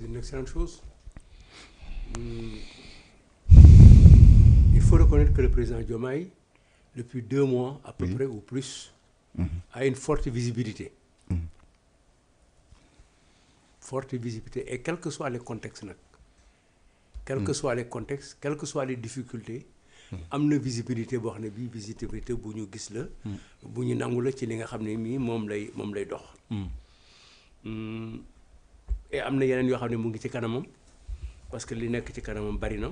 Une excellente chose. Il faut reconnaître que le président Diomaye, depuis 2 mois à peu près ou plus, a une forte visibilité. Forte visibilité. Et quels que soient les contextes, quels que soient les contextes, quelles que soient les difficultés, am na visibilité boo xam ne bii visibilité bu ñu gis la. bu ñu nangu la ci li nga xam ne mii moom lay dox. Et am na yeneen yoo xam ne mu ngi ci kanamam parce que li nekk ci kanamam bari na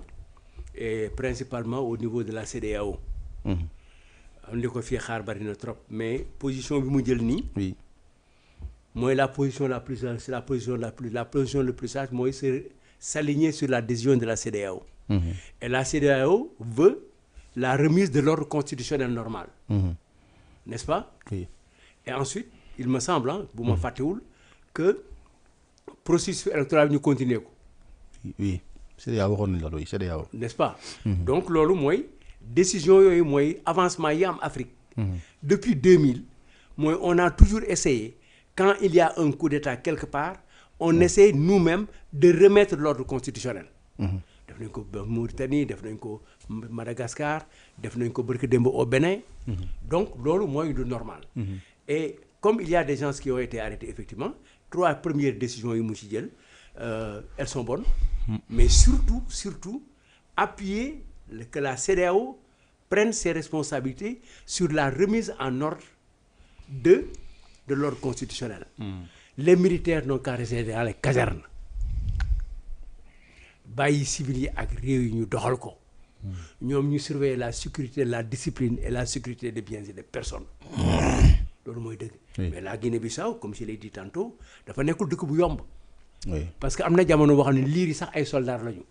et principalement au niveau de la CEDEAO. am li ko fii xaar bari na trop mais position bi mu jël nii. oui. mooy la position la plus c'est la position le plus sage mooy s'aligner sur la décision de la CEDEAO. Et la CEDEAO veut la remise de l'ordre constitutionnel normal. N'est-ce pas? Oui. Et ensuite il me semble bu ma fàttewul que processus électoral bi ñu continuer ko. oui CEDEAO waxoon nañu la loolu CEDEAO. N'est-ce pas? Donc loolu mooy décision yooyu mooy avancement yi am Afrique. Depuis 2000 mooy on a toujours essayé quand il y a un coup d'État quelque part on essaie nous-mêmes de remettre l'ordre constitutionnel. def nañ ko Mauritanie def nañ ko Madagascar def nañ ko barki démb au Bénin. Donc loolu mooy lu normal. Et comme il y a des gens qui ont été arrêtés effectivement 3 premières décisions yi mu ci jël elles sont bonnes. Mais surtout appuyer que la CEDEAO prenne ses responsabilités sur la remise en ordre de l'ordre constitutionnel. Les militaires n'ont qu'à rester dans les casernes. bàyyi civils yi ak réew yi ñu doxal ko. ñoom ñu surveiller la sécurité la discipline et la sécurité des biens et des personnes. loolu mooy dëgg. Mais la Guinée-Bissau comme je l'ai dit tantôt dafa nekkul dëkk bu yomb. Parce que am na jamono boo xam ne liir yi sax ay soldats lañu.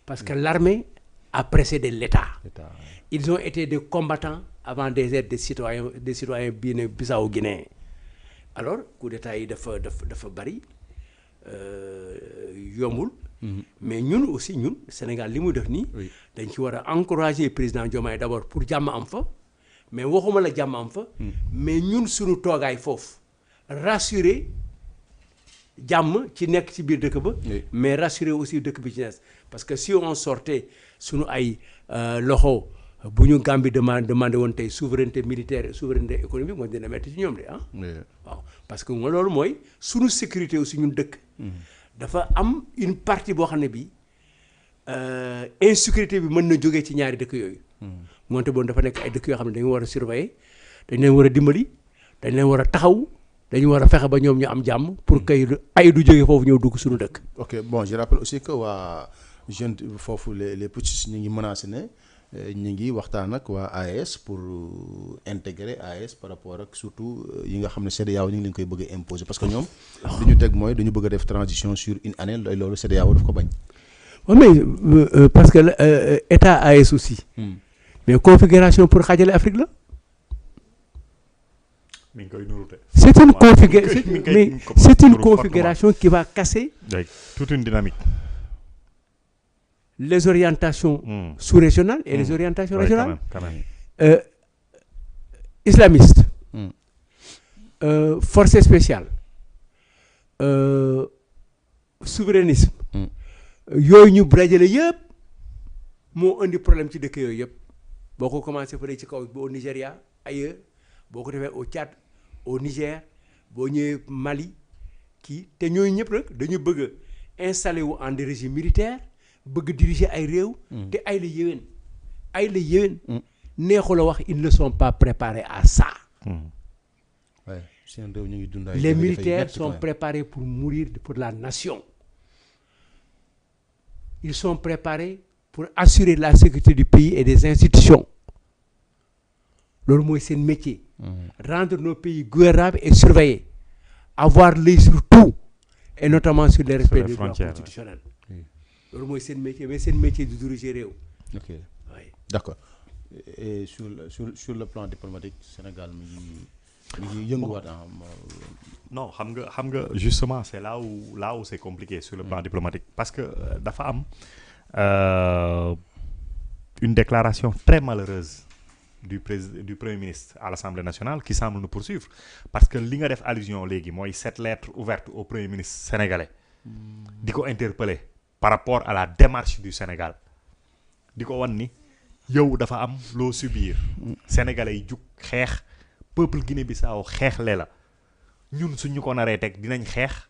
Parce que l'armée a précédé l'État. Ils ont été des combattants avant d'être des citoyens Bissau guinéens. Alors coup d'État yi dafa bari yombul. Mais ñun aussi Sénégal li muy def nii. dañ ci war a encourager président Diomaye d'abord pour jàmm am fa. mais waxuma la jàmm am fa. mais ñun suñu toogaay foofu rassurer jàmm ci nekk ci biir dëkk ba. mais rassurer aussi dëkk bi ci nekk parce que si on sortait suñu ay loxo bu ñu Gambie demandé woon tey souveraineté militaire et souveraineté économique mooy dina metti ci ñoom de waaw parce que loolu mooy suñu sécurité aussi ñun dëkk. dafa am une partie boo xam ne bii insécurité bi mën na jógee ci ñaari dëkk yooyu. moonte boon dafa nekk ay dëkk yoo xam ne dañu war a surveiller dañ leen war a dimbali dañ leen war a taxaw dañu war a fexe ba ñoom ñu am jàmm pour que ay du jógee foofu ñëw dugg suñu dëkk. ok bon je rappelle aussi que waa jeune foofu les putschistes ñu ngi menacé ne ñu ngi waxtaan ak waa AES pour intégrer AES par rapport ak surtout yi nga xam ne CEDEAO ñu ngi leen koy bëgg a imposer parce que ñoom. li ñu teg mooy dañu bëgg a def transition sur une année loolu CEDEAO daf ko bañ. waaw mais parce que état AES aussi. mais configuration pour xaajale Afrique la. c'est une configuration qui va casser. toute une dynamique. Les orientations sous-régionales et les orientations régionales. Quand même. Islamistes. Forces spéciales. Souverainisme. yooyu ñu brajale yëpp moo indi problème ci dëkk yooyu yëpp boo ko commencé fële ci kaw au Nigéria ailleurs boo ko defee au Tchad au Niger boo ñëwee Mali kii te ñooyu ñëpp rek dañu bëgg a installé wu en régime militaire bëgg diriger ay réew. te ay la yéwén. neexu la wax ils ne sont pas préparés à ça. Les militaires sont préparés pour mourir pour la nation. Ils sont préparés pour assurer la sécurité du pays et des institutions. Loolu mooy seen métier. Rendre nos pays gouvernables et surveillés. Avoir l'œil sur tout et notamment sur les respects des droits constitutionnels. Loolu mooy seen métier mais seen métier du diriger réew. ok oui. D'accord. Et sur le plan diplomatique Sénégal mi ngi yënguwaat. non xam nga justement c'est là où c'est compliqué sur le plan diplomatique parce que dafa am une déclaration très malheureuse du premier ministre à l'Assemblée nationale qui semble nous poursuivre parce que li nga def allusion léegi mooy cette lettre ouverte au premier ministre sénégalais di ko interpeller par rapport à la démarche du Sénégal di ko wan ni yow dafa am loo subir sénégalais yi jug xeex peuple Guinée-Bissau xeexle la ñun suñu ko naree teg dinañ xeex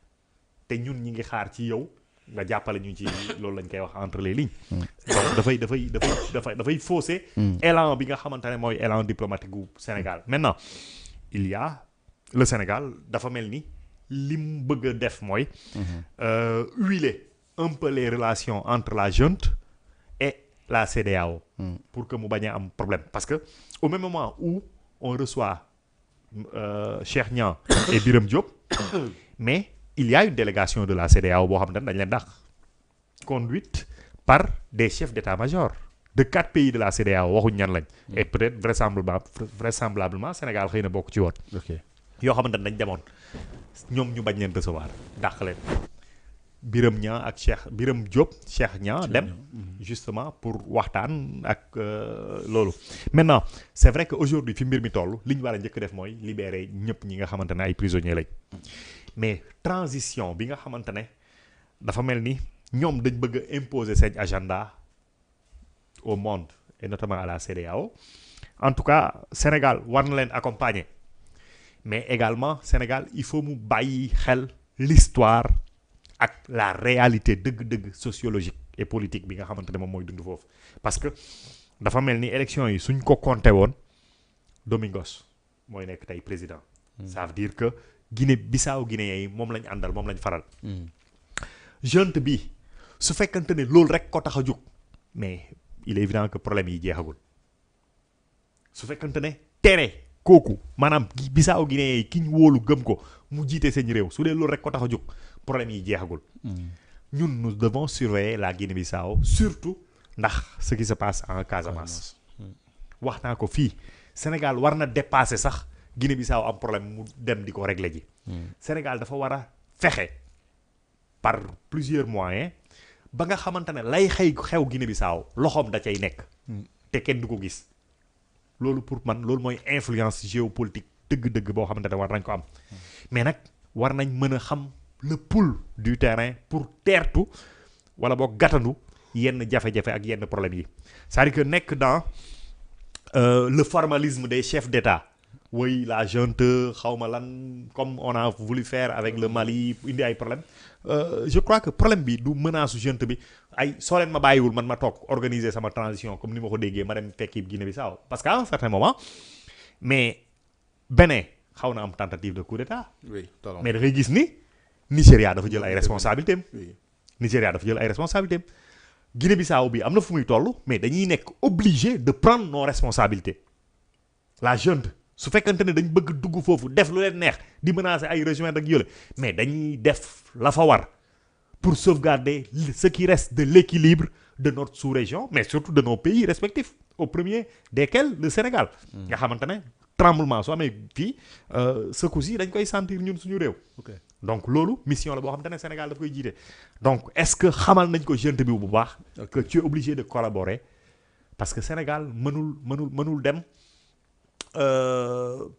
te ñun ñi ngi xaar ci yow nga jàppale ñu ci loolu lañ koy wax entre les lignes donc dafay fausser élan bi nga xamante ne mooy élan diplomatique gu Sénégal maintenant il y a le Sénégal dafa mel ni li mu bëgg a def mooy huiler un peu les relations entre la junte et la CEDEAO pour que mu bañ a am problème parce que au même moment où on reçoit Cheikh Niang et Birame Diop mais il y a une délégation de la CEDEAO boo xam ne dañ leen dàq conduite par des chefs d'état-major de 4 pays de la CEDEAO waxuñ ñan lañ et peut-être vraisemblablement Sénégal xëy na bokk ci woon yoo xamante ne dañ demoon ñoom ñu bañ leen recevoir dàq leen Birame Niang ak Birame Diop Cheikh Niang dem justement pour waxtaan ak loolu maintenant c'est vrai que aujourd'hui fi mbir mi toll li ñu war a njëkk def mooy libérer ñëpp ñi nga xamante ne ay prisonniers lañ mais transition bi nga xamante ne dafa mel ni ñoom dañ bëgg a imposer seen agenda au monde et notamment à la CEDEAO en tout cas Sénégal war na leen accompagner mais également Sénégal il faut mu bàyyi xel l'histoire ak la réalité dëgg-dëgg sociologique et politique bi nga xamante ne moom mooy dund foofu parce que dafa mel ni élection yi suñ ko compté woon Domingos mooy nekk tey président ça veut dire que Guinée-Bissau Guinéens yi moom lañ àndal moom lañ faral junte bi su fekkante ne loolu rek ko tax a jóg mais il est évident que problème yi jeexagul su fekkante ne tere kooku maanaam Bissau Guinéens yi ki ñu wóolu gëm ko mu jiite seen réew su dee loolu rek ko tax a jóg problème yi jeexagul ñun nous devons surveiller la Guinée-Bissau surtout ndax ce qui se passe en Casamance wax naa ko fii Sénégal war na dépasser sax Guinée-Bissau am problème mu dem di ko régler ji Sénégal dafa war a fexe par plusieurs moyens ba nga xamante ne lay xew Guinée-Bissau loxoom da cay nekk te kenn du ko gis loolu pour man loolu mooy influence géopolitique dëgg-dëgg boo xamante ne war nañ ko am mais nag war nañ mën a xam le pouls du terrain pour teertu wala boo gàttandu yenn jafe-jafe ak yenn problème yi c'est-à-dire que nekk dans le formalisme des chefs d'État oui la junte xawma lan comme on a voulu faire avec le Mali indi ay problème je crois que problème bi du menace junte bi ay soo leen ma bàyyiwul man ma toog organiser sama transition comme ni ma ko déggee ma dem fekki Guinée-Bissau parce qu'à un certain moment mais Bénin xaw na am tentative de coup d'État mais da ngay gis ni Nigéria dafa jël ay responsabilités am Nigéria dafa jël ay responsabilités am Guinée-Bissau bi am na fu muy toll mais dañuy nekk obligé de prendre nos responsabilités la junte su fekkante ne dañ bëgg dugg foofu def lu leen neex di menacer ay rejoindre ak yële mais dañuy def la fa war pour sauvegarder ce qui reste de l'équilibre de notre sous-région mais surtout de nos pays respectifs au premier desquels le Sénégal nga xamante ne tremblement soo amee fii secousses yi dañ koy sentir ñun suñu réew donc loolu mission la boo xamante ne Sénégal daf koy jiite donc est-ce que xamal nañ ko junte bi bu baax que tu es obligé de collaborer parce que Sénégal mënul dem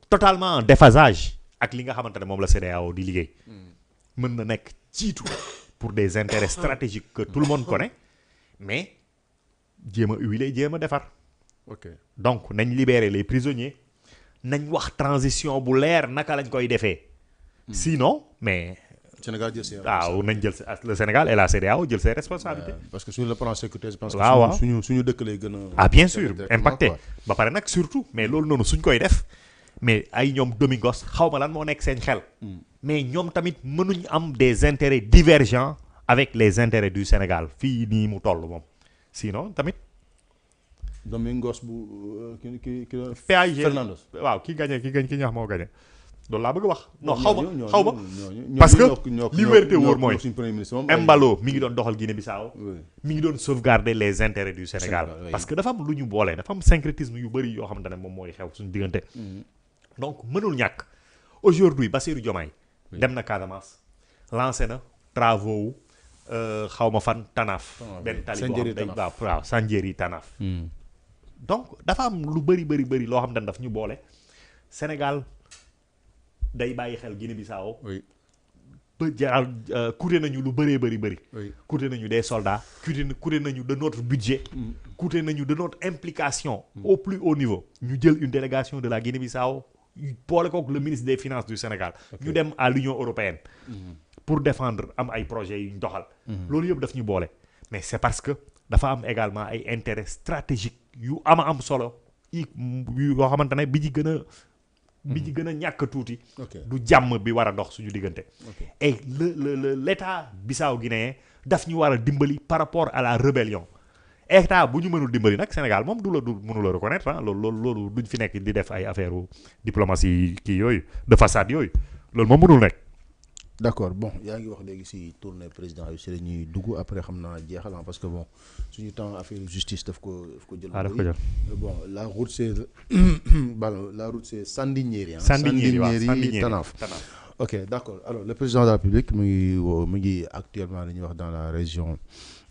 totalement en déphasage ak li nga xamante ne moom la CEDEAO di liggéey mën na nekk jiitu pour des intérêts stratégiques que tout le monde connaît mais jéem a huiler jéem a defar donc nañ libérer les prisonniers nañ wax transition bu leer naka lañ koy defee sinon mais Sénégal jël ses waaw nañ jël le Sénégal et la CEDEAO jël ses responsabilités parce que sur le plan sécuritaire je pense que waaw suñu dëkk lay gën a ah bien sûr impacté ba pare nag surtout mais loolu noonu suñ koy def mais ay ñoom Domingos xaw ma lan moo nekk seen xel mais ñoom tamit mënuñ am des intérêts divergents avec les intérêts du Sénégal fii nii mu toll moom sinon tamit Domingos bu ki PAIG Fernandes waaw ki ñu wax moo gagné loolu laa bëgg a wax non xaw ma ñooñu parce que li wérte wóor mooy suñu premier ministre Embalo mi ngi doon doxal Guinée-Bissau mi ngi doon sauvegarder les intérêts du Sénégal parce que dafa am lu ñu boole dafa am syncrétisme yu bëri yoo xamante ne moom mooy xew suñu diggante donc mënul ñàkk aujourd'hui Bassirou Diomaye dem na Casamance lancé na travaux xaw ma fan Tanaf benn tali boo xam day waaw Sandiéry Tanaf donc dafa am lu bëri loo xam ne daf ñu boole Sénégal day bàyyi xel Guinée-Bissau ba jaral coûté nañu lu bëree bëri. Oui. coûté nañu des soldats. coûté nañu de notre budget. coûté nañu de notre implication. au plus haut niveau. ñu jël une délégation de la Guinée-Bissau boole kook le ministre des finances du Sénégal. ñu dem à l'Union européenne. pour défendre am ay projets yu ñu doxal. loolu yëpp daf ñu boole. mais c'est parce que dafa am également ay intérêts stratégiques yu am solo yoo xamante ne bi ci gën a ñàkk tuuti. du jàmm bi war a dox suñu diggante. et l'état bissau-guinéen daf ñu war a dimbali par rapport à la rébellion. état bu ñu mënul dimbali nag Sénégal moom mënu la reconnaître ah loolu duñ fi nekk di def ay affaire diplomatie kii yooyu de façade yooyu loolu moom mënul nekk. d'accord bon yaa ngi wax léegi si tournée président yu si la ñuy dugg après xam naa jeexal parce que bon suñu temps affaire justice daf ko jël. daf ko jël bon la route c'est Sandiniéry. Sandiniéry Tanaf. ok d'accord alors le président de la République mu ngi actuellement li ñuy wax dans la région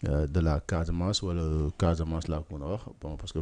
de la Casamance wala Casamance laa ko mën a wax bon parce que.